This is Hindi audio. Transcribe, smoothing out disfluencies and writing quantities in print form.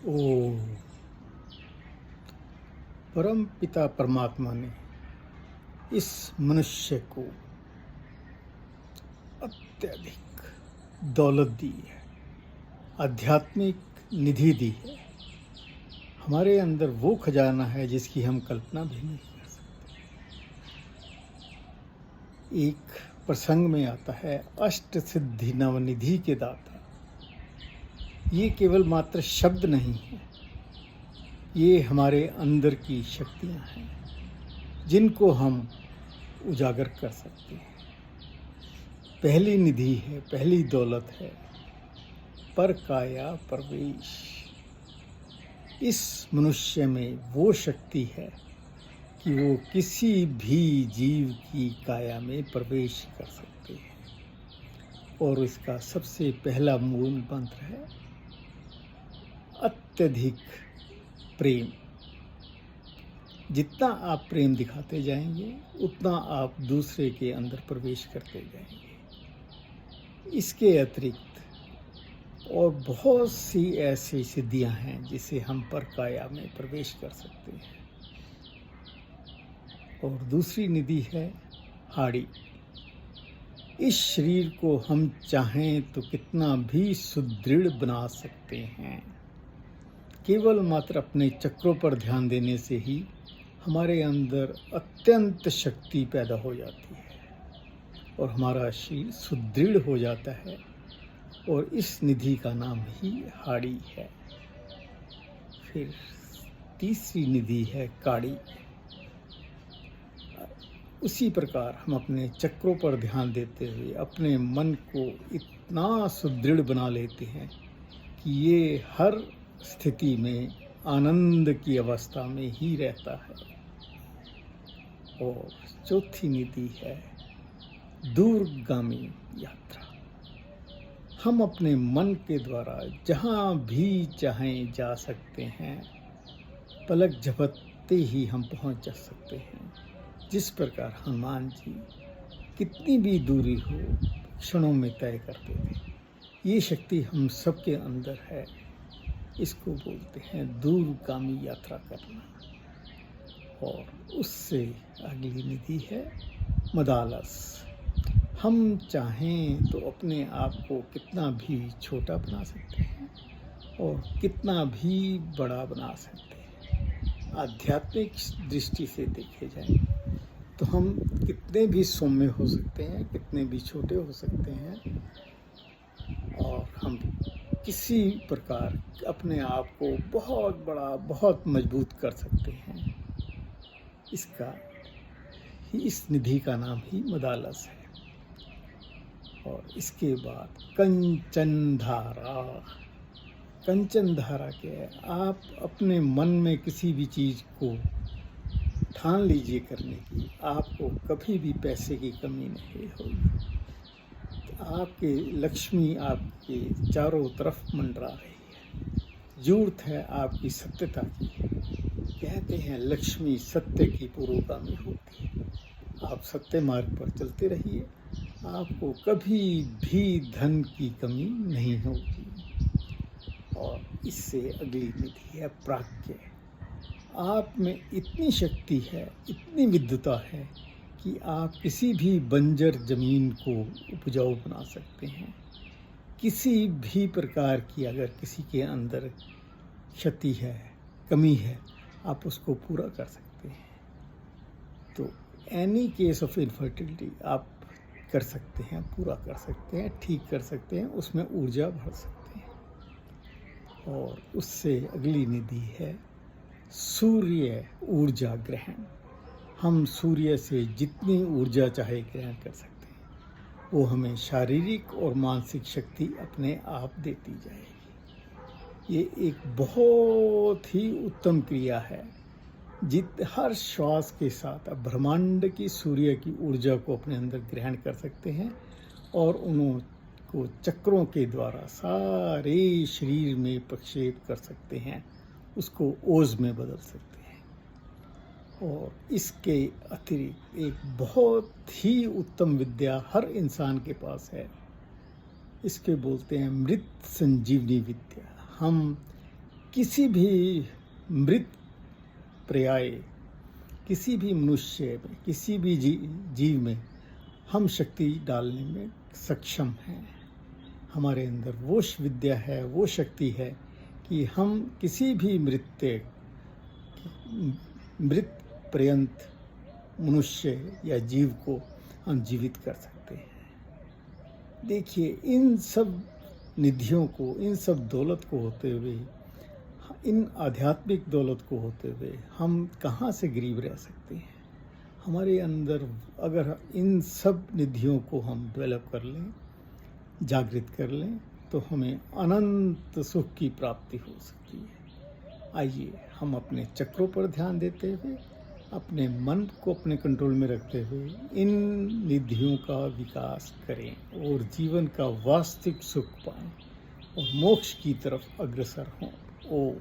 ओ परम पिता परमात्मा ने इस मनुष्य को अत्यधिक दौलत दी है, आध्यात्मिक निधि दी है। हमारे अंदर वो खजाना है जिसकी हम कल्पना भी नहीं कर सकते। एक प्रसंग में आता है, अष्ट सिद्धि नवनिधि के दाता। ये केवल मात्र शब्द नहीं है, ये हमारे अंदर की शक्तियाँ हैं जिनको हम उजागर कर सकते हैं। पहली निधि है, पहली दौलत है पर काया प्रवेश। इस मनुष्य में वो शक्ति है कि वो किसी भी जीव की काया में प्रवेश कर सकते हैं। और इसका सबसे पहला मूल मंत्र है अत्यधिक प्रेम। जितना आप प्रेम दिखाते जाएंगे उतना आप दूसरे के अंदर प्रवेश करते जाएंगे। इसके अतिरिक्त और बहुत सी ऐसी सिद्धियां हैं जिसे हम परकाया में प्रवेश कर सकते हैं। और दूसरी निधि है हाड़ी। इस शरीर को हम चाहें तो कितना भी सुदृढ़ बना सकते हैं। केवल मात्र अपने चक्रों पर ध्यान देने से ही हमारे अंदर अत्यंत शक्ति पैदा हो जाती है और हमारा शरीर सुदृढ़ हो जाता है। और इस निधि का नाम ही हाड़ी है। फिर तीसरी निधि है काड़ी। उसी प्रकार हम अपने चक्रों पर ध्यान देते हुए अपने मन को इतना सुदृढ़ बना लेते हैं कि ये हर स्थिति में आनंद की अवस्था में ही रहता है। और चौथी निधि है दूरगामी यात्रा। हम अपने मन के द्वारा जहाँ भी चाहें जा सकते हैं, पलक झपकते ही हम पहुँच जा सकते हैं। जिस प्रकार हनुमान जी कितनी भी दूरी हो क्षणों में तय करते थे, ये शक्ति हम सबके अंदर है। इसको बोलते हैं दूरगामी यात्रा करना। और उससे अगली निधि है मदालस। हम चाहें तो अपने आप को कितना भी छोटा बना सकते हैं और कितना भी बड़ा बना सकते हैं। आध्यात्मिक दृष्टि से देखे जाए तो हम कितने भी सौम्य हो सकते हैं, कितने भी छोटे हो सकते हैं और हम किसी प्रकार अपने आप को बहुत बड़ा, बहुत मजबूत कर सकते हैं। इस निधि का नाम ही मदालस है। और इसके बाद कंचन धारा। कंचन धारा क्या है? आप अपने मन में किसी भी चीज़ को ठान लीजिए करने की, आपको कभी भी पैसे की कमी नहीं होगी। आपके लक्ष्मी आपके चारों तरफ मंडरा रही है। जरूरत है आपकी सत्यता की। कहते हैं लक्ष्मी सत्य की पुरोगामी होती है। आप सत्य मार्ग पर चलते रहिए, आपको कभी भी धन की कमी नहीं होगी। और इससे अगली निधि है प्राज्ञ। आप में इतनी शक्ति है, इतनी विद्वता है कि आप किसी भी बंजर जमीन को उपजाऊ बना सकते हैं। किसी भी प्रकार की अगर किसी के अंदर क्षति है, कमी है, आप उसको पूरा कर सकते हैं। तो एनी केस ऑफ इनफर्टिलिटी आप कर सकते हैं, पूरा कर सकते हैं, ठीक कर सकते हैं, उसमें ऊर्जा भर सकते हैं। और उससे अगली निधि है सूर्य ऊर्जा ग्रहण। हम सूर्य से जितनी ऊर्जा चाहे ग्रहण कर सकते हैं। वो हमें शारीरिक और मानसिक शक्ति अपने आप देती जाएगी। ये एक बहुत ही उत्तम क्रिया है। हर श्वास के साथ आप ब्रह्मांड की सूर्य की ऊर्जा को अपने अंदर ग्रहण कर सकते हैं और उनको चक्रों के द्वारा सारे शरीर में प्रक्षेप कर सकते हैं, उसको ओज में बदल सकते हैं। और इसके अतिरिक्त एक बहुत ही उत्तम विद्या हर इंसान के पास है। इसके बोलते हैं मृत संजीवनी विद्या। हम किसी भी मृत पर्याय, किसी भी मनुष्य में, किसी भी जीव में हम शक्ति डालने में सक्षम हैं। हमारे अंदर वो विद्या है, वो शक्ति है कि हम किसी भी मृत पर्यंत मनुष्य या जीव को हम जीवित कर सकते हैं। देखिए, इन सब निधियों को, इन सब दौलत को होते हुए, इन आध्यात्मिक दौलत को होते हुए हम कहाँ से गरीब रह सकते हैं। हमारे अंदर अगर इन सब निधियों को हम डेवलप कर लें, जागृत कर लें, तो हमें अनंत सुख की प्राप्ति हो सकती है। आइए हम अपने चक्रों पर ध्यान देते हुए, अपने मन को अपने कंट्रोल में रखते हुए इन निधियों का विकास करें और जीवन का वास्तविक सुख पाएं और मोक्ष की तरफ अग्रसर हों। ओम।